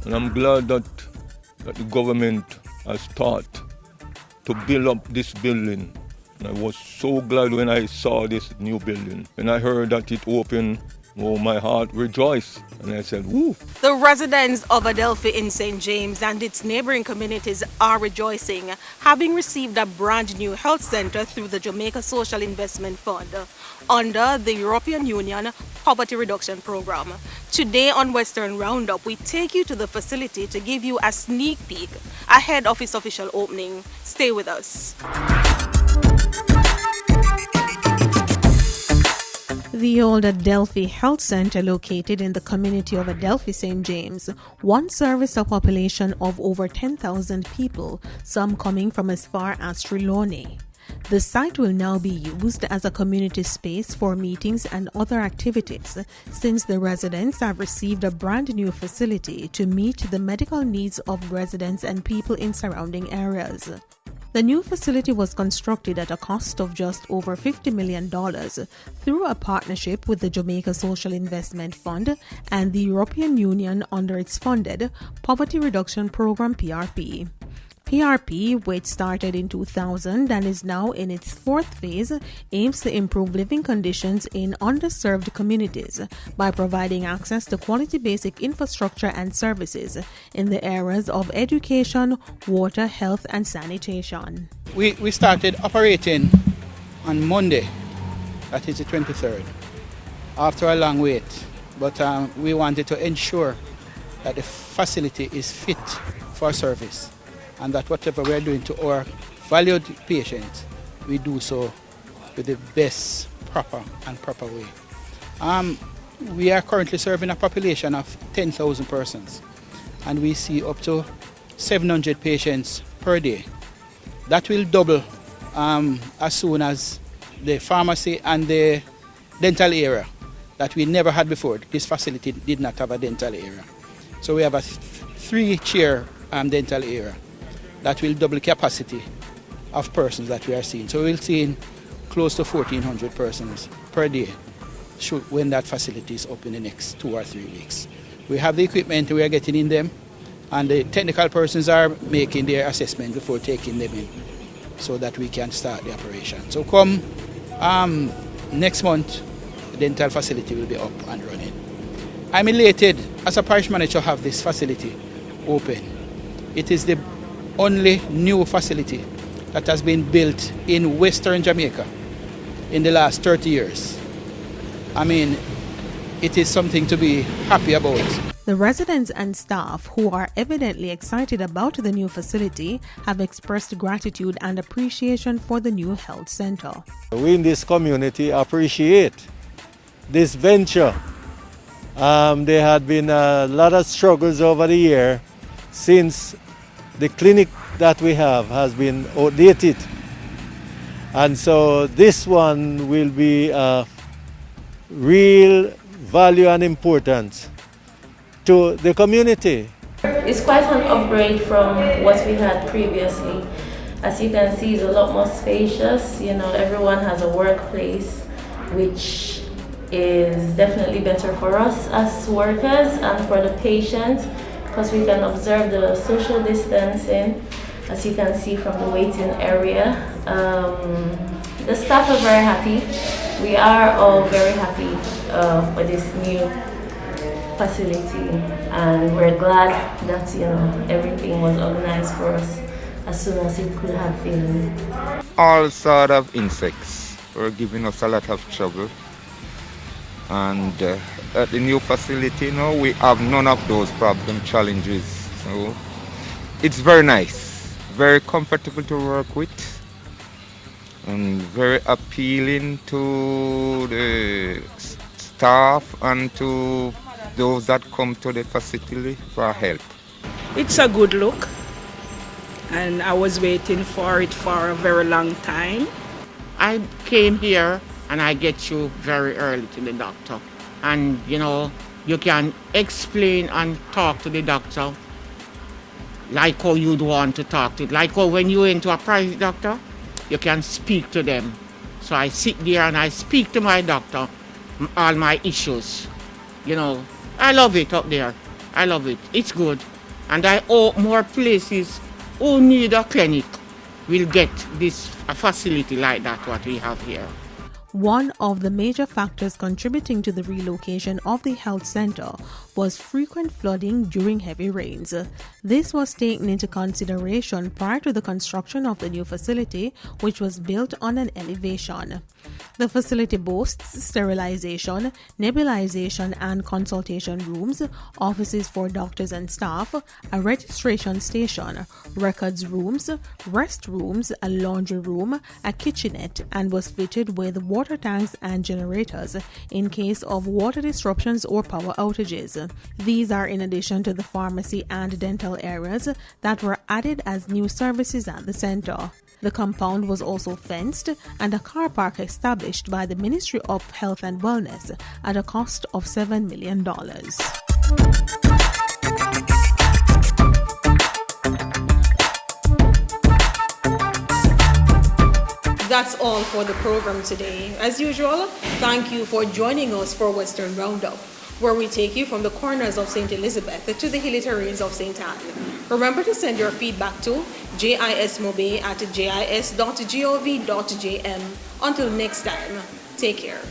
And I'm glad that the government has thought to build up this building. And I was so glad when I saw this new building. When I heard that it opened, oh, my heart rejoiced. And I said, woo. The residents of Adelphi in St. James and its neighboring communities are rejoicing, having received a brand new health center through the Jamaica Social Investment Fund under the European Union Poverty Reduction Program. Today on Western Roundup, we take you to the facility to give you a sneak peek ahead of its official opening. Stay with us. The old Adelphi Health Center, located in the community of Adelphi St. James, once serviced a population of over 10,000 people, some coming from as far as Trelawney. The site will now be used as a community space for meetings and other activities, since the residents have received a brand new facility to meet the medical needs of residents and people in surrounding areas. The new facility was constructed at a cost of just over $50 million through a partnership with the Jamaica Social Investment Fund and the European Union under its funded Poverty Reduction Program PRP. PRP, which started in 2000 and is now in its fourth phase, aims to improve living conditions in underserved communities by providing access to quality basic infrastructure and services in the areas of education, water, health, and sanitation. We started operating on Monday, that is the 23rd, after a long wait. But we wanted to ensure that the facility is fit for service, and that whatever we are doing to our valued patients, we do so with the best proper way. We are currently serving a population of 10,000 persons, and we see up to 700 patients per day. That will double as soon as the pharmacy and the dental area that we never had before. This facility did not have a dental area. So we have a 3-chair dental area that will double capacity of persons that we are seeing. So we'll see close to 1,400 persons per day when that facility is up in the next 2 or 3 weeks. We have the equipment, we are getting in them, and the technical persons are making their assessment before taking them in so that we can start the operation. So come next month, the dental facility will be up and running. I'm elated as a parish manager to have this facility open. It is the only new facility that has been built in Western Jamaica in the last 30 years. I mean, it is something to be happy about. The residents and staff, who are evidently excited about the new facility, have expressed gratitude and appreciation for the new health center. We in this community appreciate this venture. There had been a lot of struggles over the year since the clinic that we have has been outdated. And so this one will be a real value and importance to the community. It's quite an upgrade from what we had previously. As you can see, it's a lot more spacious. You know, everyone has a workplace, which is definitely better for us as workers and for the patients, because we can observe the social distancing, as you can see from the waiting area. The staff are very happy. We are all very happy for this new facility, and we're glad that, you know, everything was organized for us as soon as it could have been. All sort of insects were giving us a lot of trouble, and at the new facility, you know, we have none of those challenges. So it's very nice, very comfortable to work with, and very appealing to the staff and to those that come to the facility for help. It's a good look, and I was waiting for it for a very long time. I came here and I get you very early to the doctor, and you know, you can explain and talk to the doctor like how you'd want to talk to it. Like how when you into a private doctor, you can speak to them. So I sit there and I speak to my doctor all my issues. You know, I love it up there. I love it. It's good. And I hope more places who need a clinic will get a facility like that what we have here. One of the major factors contributing to the relocation of the health center was frequent flooding during heavy rains. This was taken into consideration prior to the construction of the new facility, which was built on an elevation. The facility boasts sterilization, nebulization and consultation rooms, offices for doctors and staff, a registration station, records rooms, restrooms, a laundry room, a kitchenette, and was fitted with water tanks and generators in case of water disruptions or power outages. These are in addition to the pharmacy and dental areas that were added as new services at the center. The compound was also fenced and a car park established by the Ministry of Health and Wellness at a cost of $7 million. That's all for the program today. As usual, thank you for joining us for Western Roundup, where we take you from the corners of St. Elizabeth to the hilly terrains of St. Anne. Remember to send your feedback to jismobe@jis.gov.jm. Until next time, take care.